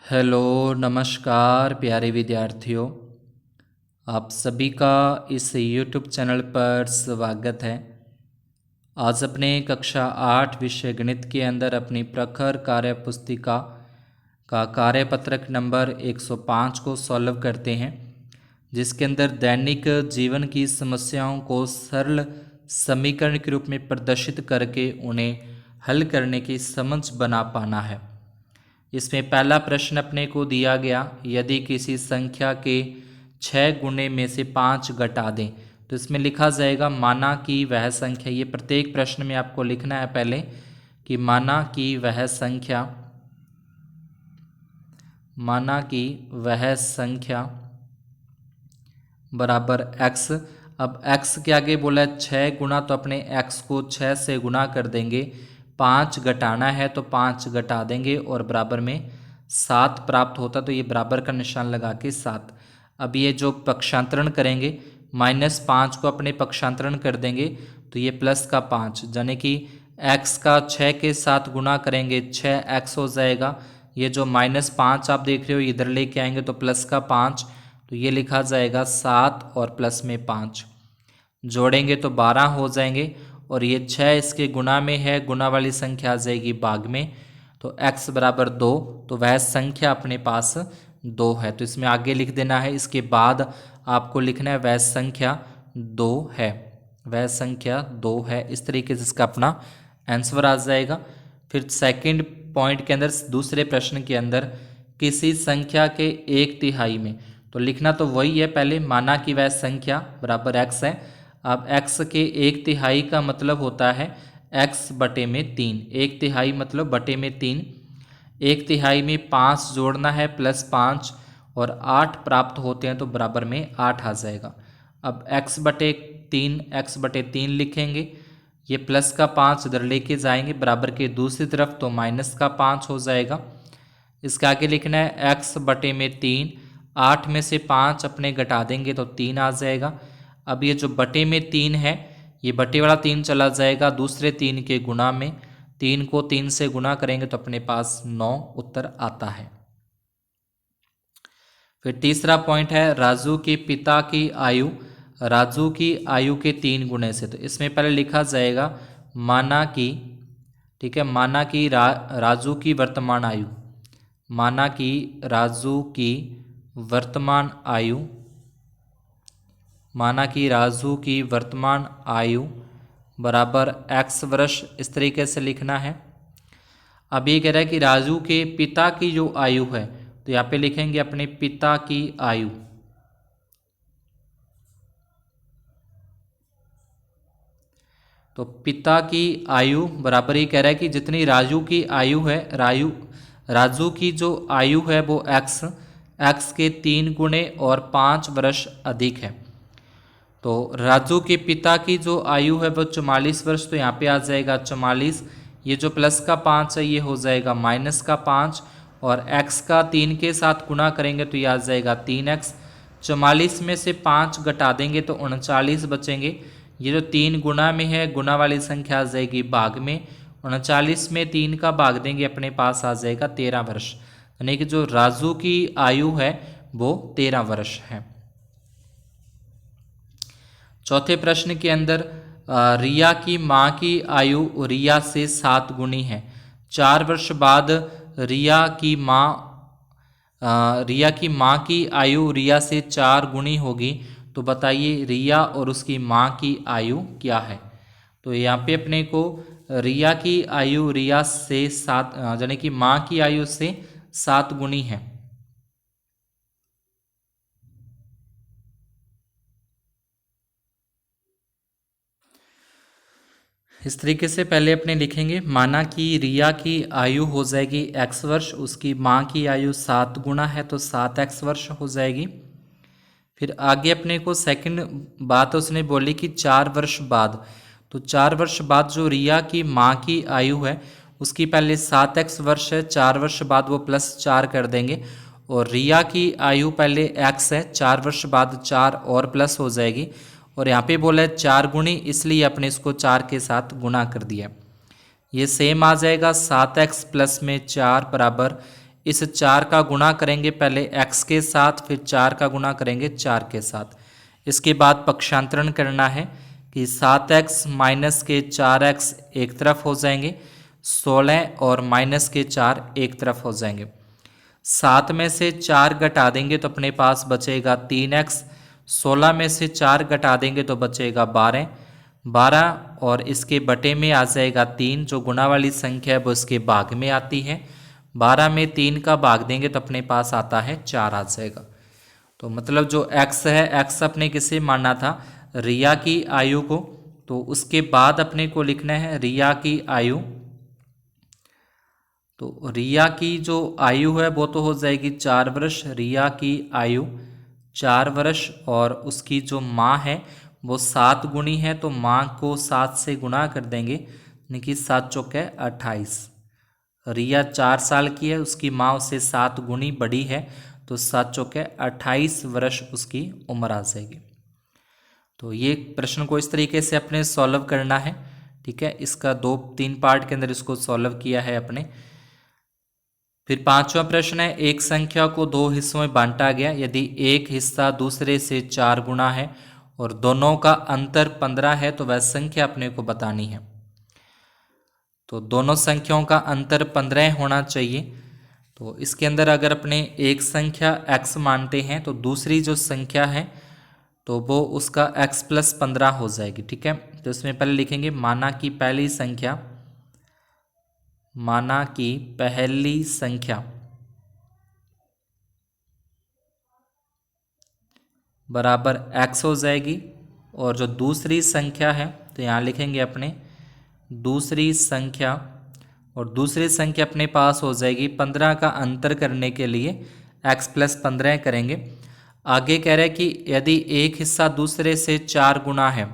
Hello नमस्कार प्यारे विद्यार्थियों, आप सभी का इस YouTube चैनल पर स्वागत है। आज अपने कक्षा 8 विषय गणित के अंदर अपनी प्रखर कार्य पुस्तिका का कार्यपत्रक नंबर 105 को सॉल्व करते हैं, जिसके अंदर दैनिक जीवन की समस्याओं को सरल समीकरण के रूप में प्रदर्शित करके उन्हें हल करने की समझ बना पाना है। इसमें पहला प्रश्न अपने को दिया गया, यदि किसी संख्या के 6 गुणे में से 5 घटा दें तो इसमें लिखा जाएगा माना कि वह संख्या। ये प्रत्येक प्रश्न में आपको लिखना है पहले कि माना कि वह संख्या बराबर x। अब x के आगे बोला है 6 गुना, तो अपने x को 6 से गुना कर देंगे। 5 घटाना है तो 5 घटा देंगे और बराबर में 7 प्राप्त होता, तो ये बराबर का निशान लगा के 7। अब ये जो पक्षांतरण करेंगे, -5 को अपने पक्षांतरण कर देंगे तो ये प्लस का 5, यानी कि x का 6 के साथ गुना करेंगे 6x हो जाएगा। ये जो -5 आप देख रहे हो इधर लेके आएंगे तो प्लस का 5, तो ये लिखा जाएगा 7 और प्लस में 5 जोड़ेंगे तो 12 हो जाएंगे। और ये 6 इसके गुना में है, गुना वाली संख्या आ जाएगी भाग में, तो x बराबर 2, तो वह संख्या अपने पास 2 है। तो इसमें आगे लिख देना है, इसके बाद आपको लिखना है वह संख्या 2 है, वह संख्या 2 है। इस तरीके से इसका अपना आंसर आ जाएगा। फिर सेकंड पॉइंट के अंदर, दूसरे प्रश्न के अंदर, किसी संख्या के 1/3 में, तो लिखना तो वही है पहले, माना कि वह संख्या बराबर x है। अब x के 1/3 का मतलब होता है x बटे में 3। 1/3 मतलब बटे में 3। 1/3 में 5 जोड़ना है +5 और 8 प्राप्त होते हैं तो बराबर में 8 आ जाएगा। अब x बटे 3 लिखेंगे, ये प्लस का 5 इधर लेके जाएंगे बराबर के दूसरी तरफ, तो माइनस का 5 हो जाएगा। इसके आगे लिखना है x बटे में 3, 8 में से 5 अपने घटा देंगे तो 3 आ जाएगा। अब ये जो बटे में 3 है, ये बटे वाला 3 चला जाएगा दूसरे 3 के गुना में, 3 को 3 से गुना करेंगे तो अपने पास 9 उत्तर आता है। फिर तीसरा पॉइंट है, राजू के पिता की आयु राजू की आयु के 3 गुने से। तो इसमें पहले लिखा जाएगा माना कि, ठीक है, माना कि राजू की वर्तमान आयु, माना कि राजू की वर्तमान आयु, माना कि राजू की वर्तमान आयु बराबर x वर्ष, इस तरीके से लिखना है। अब ये कह रहा है कि राजू के पिता की जो आयु है, तो यहाँ पे लिखेंगे अपने पिता की आयु, तो पिता की आयु बराबर ये कह रहा है कि जितनी राजू की आयु है, राजू की जो आयु है वो x के 3 गुणे और 5 वर्ष अधिक है। तो राजू के पिता की जो आयु है वो 44 वर्ष, तो यहाँ पे आ जाएगा 44। ये जो प्लस का 5 है ये हो जाएगा माइनस का 5, और x का 3 के साथ गुना करेंगे तो ये आ जाएगा 3x। 44 में से 5 घटा देंगे तो 39 बचेंगे। ये जो 3 गुना में है, गुना वाली संख्या आ जाएगी भाग में, 39 में 3 का भाग देंगे अपने पास आ जाएगा 13 वर्ष, यानी कि जो राजू की आयु है वो 13 वर्ष है। चौथे प्रश्न के अंदर, रिया की माँ की आयु रिया से 7 गुनी है। 4 वर्ष बाद रिया की माँ की आयु रिया से 4 गुनी होगी, तो बताइए रिया और उसकी माँ की आयु क्या है। तो यहाँ पे अपने को रिया की आयु रिया से 7, यानी कि माँ की आयु से 7 गुनी है। इस तरीके से पहले अपने लिखेंगे, माना कि रिया की आयु हो जाएगी x वर्ष, उसकी माँ की आयु 7 गुना है तो 7x वर्ष हो जाएगी। फिर आगे अपने को सेकंड बात उसने बोली कि 4 वर्ष बाद, तो 4 वर्ष बाद जो रिया की माँ की आयु है उसकी पहले 7x वर्ष है, 4 वर्ष बाद वो +4 कर देंगे, और रिया की आयु पहले x है, 4 वर्ष बाद 4 और प्लस हो जाएगी, और यहाँ पे बोला है 4 गुनी, इसलिए अपने इसको 4 के साथ गुना कर दिया। ये सेम आ जाएगा 7x प्लस में 4 बराबर इस 4 का गुणा करेंगे पहले x के साथ, फिर 4 का गुणा करेंगे 4 के साथ। इसके बाद पक्षांतरण करना है कि 7x माइनस के 4x एक तरफ हो जाएंगे, 16 और माइनस के 4 एक तरफ हो जाएंगे। 7 में से 4 घटा देंगे तो अपने पास बचेगा 3x, 16 में से 4 घटा देंगे तो बचेगा 12, 12 और इसके बटे में आ जाएगा 3, जो गुणा वाली संख्या है वो इसके भाग में आती है। 12 में 3 का भाग देंगे तो अपने पास आता है 4 आ जाएगा। तो मतलब जो x है, x अपने किसे मानना था, रिया की आयु को। तो उसके बाद अपने को लिखना है रिया की आयु। तो रिया की जो आयु है वो तो हो जाएगी 4 वर्ष, रिया की आयु 4 वर्ष, और उसकी जो माँ है वो 7 गुणी है, तो माँ को 7 से गुणा कर देंगे, यानी कि 7 चौके 28। रिया 4 साल की है, उसकी माँ उससे 7 गुणी बड़ी है, तो 7 चौके 28 वर्ष उसकी उम्र आ जाएगी। तो ये प्रश्न को इस तरीके से अपने सॉल्व करना है, ठीक है। इसका 2-3 पार्ट के अंदर इसको सॉल्व किया है अपने। फिर 5वां प्रश्न है, एक संख्या को 2 हिस्सों में बांटा गया, यदि एक हिस्सा दूसरे से 4 गुना है और दोनों का अंतर 15 है तो वह संख्या अपने को बतानी है। तो दोनों संख्याओं का अंतर 15 होना चाहिए। तो इसके अंदर अगर अपने एक संख्या x मानते हैं तो दूसरी जो संख्या है तो वो उसका x + 15 हो जाएगी, ठीक है। तो इसमें पहले लिखेंगे माना कि पहली संख्या, माना कि पहली संख्या बराबर x हो जाएगी, और जो दूसरी संख्या है तो यहाँ लिखेंगे अपने दूसरी संख्या, और दूसरी संख्या अपने पास हो जाएगी 15 का अंतर करने के लिए x + 15 करेंगे। आगे कह रहे हैं कि यदि एक हिस्सा दूसरे से 4 गुना है।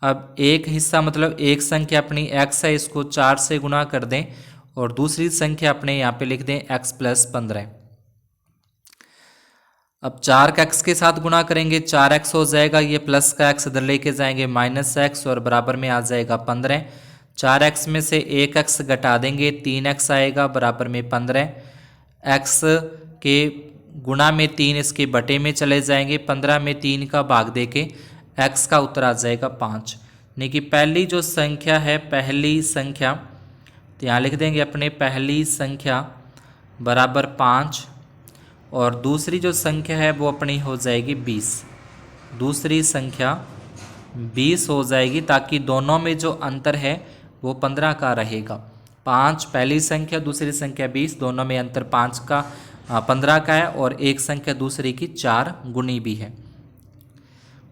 अब एक हिस्सा मतलब एक संख्या अपनी x है, इसको 4 से गुना कर दें, और दूसरी संख्या अपने यहाँ पे लिख दें x + 15। अब 4 का x के साथ गुणा करेंगे, 4x हो जाएगा, ये प्लस का x इधर लेके जाएंगे -x, और बराबर में आ जाएगा 15। 4x में से 1x घटा देंगे, 3x आएगा, बराबर में 15। x के गुणा में 3 इसके बटे में चले जाएंगे, 15 में 3 का भाग देके x का उत्तर आ जाएगा 5। यानी कि पहली जो संख्या है, पहली संख्या, तो यहाँ लिख देंगे अपने पहली संख्या बराबर 5, और दूसरी जो संख्या है वो अपनी हो जाएगी 20। दूसरी संख्या 20 हो जाएगी, ताकि दोनों में जो अंतर है वो 15 का रहेगा। 5 पहली संख्या, दूसरी संख्या 20, दोनों में अंतर 15 का है, और एक संख्या दूसरी की 4 गुनी भी है।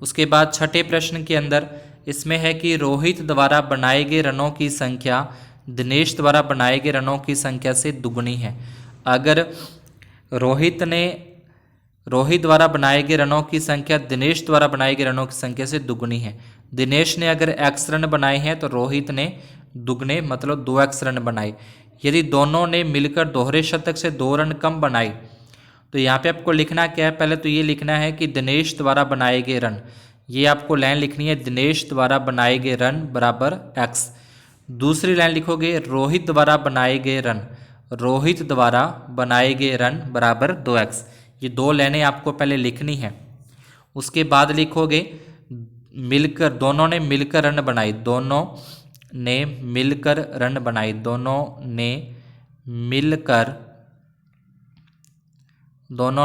उसके बाद छठे प्रश्न के अंदर इसमें है कि रोहित द्वारा बनाए गए रनों की संख्या दिनेश द्वारा बनाए गए रनों की संख्या से दुगनी है। अगर रोहित द्वारा बनाए गए रनों की संख्या दिनेश द्वारा बनाए गए रनों की संख्या से दुगनी है। दिनेश ने अगर x रन बनाए हैं तो रोहित ने दुगने मतलब 2x रन बनाए। यदि दोनों ने मिलकर दोहरे शतक से 2 रन कम बनाए तो यहाँ पे आपको लिखना क्या है, पहले तो ये लिखना है कि दिनेश द्वारा बनाए गए रन, ये आपको लाइन लिखनी है दिनेश द्वारा बनाए गए रन बराबर x। दूसरी लाइन लिखोगे रोहित द्वारा बनाए गए रन, रोहित द्वारा बनाए गए रन बराबर 2x। ये 2 लाइनें आपको पहले लिखनी है। उसके बाद लिखोगे मिलकर, दोनों ने मिलकर रन बनाए, दोनों ने मिलकर रन बनाए, दोनों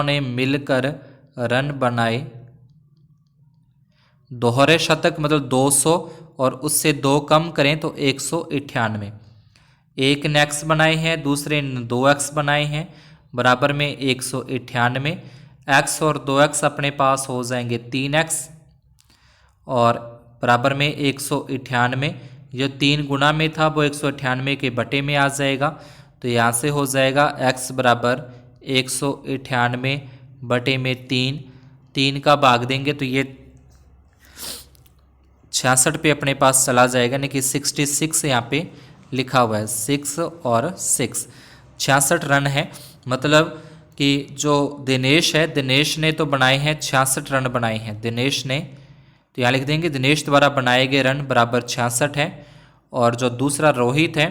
ने मिलकर रन बनाए। दोहरे शतक मतलब 200 और उससे 2 कम करें तो 198। एक ने x बनाए हैं, दूसरे ने 2x बनाए हैं, बराबर में 198। x और 2x अपने पास हो जाएंगे 3x, और बराबर में 198। जो 3 गुना में था वो 198 के बटे में आ जाएगा। तो यहाँ से हो जाएगा x बराबर 198 बटे में 3 का भाग देंगे तो ये 66 पे अपने पास चला जाएगा, यानी कि 66 यहाँ पे लिखा हुआ है, 6 और 6 66 रन है। मतलब कि जो दिनेश है, दिनेश ने तो बनाए हैं 66 रन बनाए हैं दिनेश ने, तो यहाँ लिख देंगे दिनेश द्वारा बनाए गए रन बराबर 66 है। और जो दूसरा रोहित है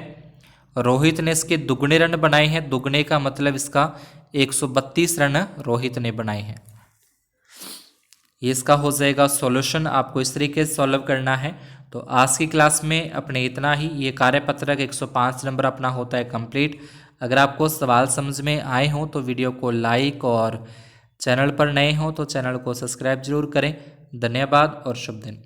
रोहित ने इसके दुगने रन बनाए हैं, दुगने का मतलब इसका 132 रन रोहित ने बनाए हैं। ये इसका हो जाएगा सॉल्यूशन। आपको इस तरीके से सॉल्व करना है। तो आज की क्लास में अपने इतना ही। ये कार्यपत्रक 105 नंबर अपना होता है कंप्लीट। अगर आपको सवाल समझ में आए हों तो वीडियो को लाइक और चैनल पर नए हों तो चैनल को सब्सक्राइब जरूर करें। धन्यवाद और शुभ दिन।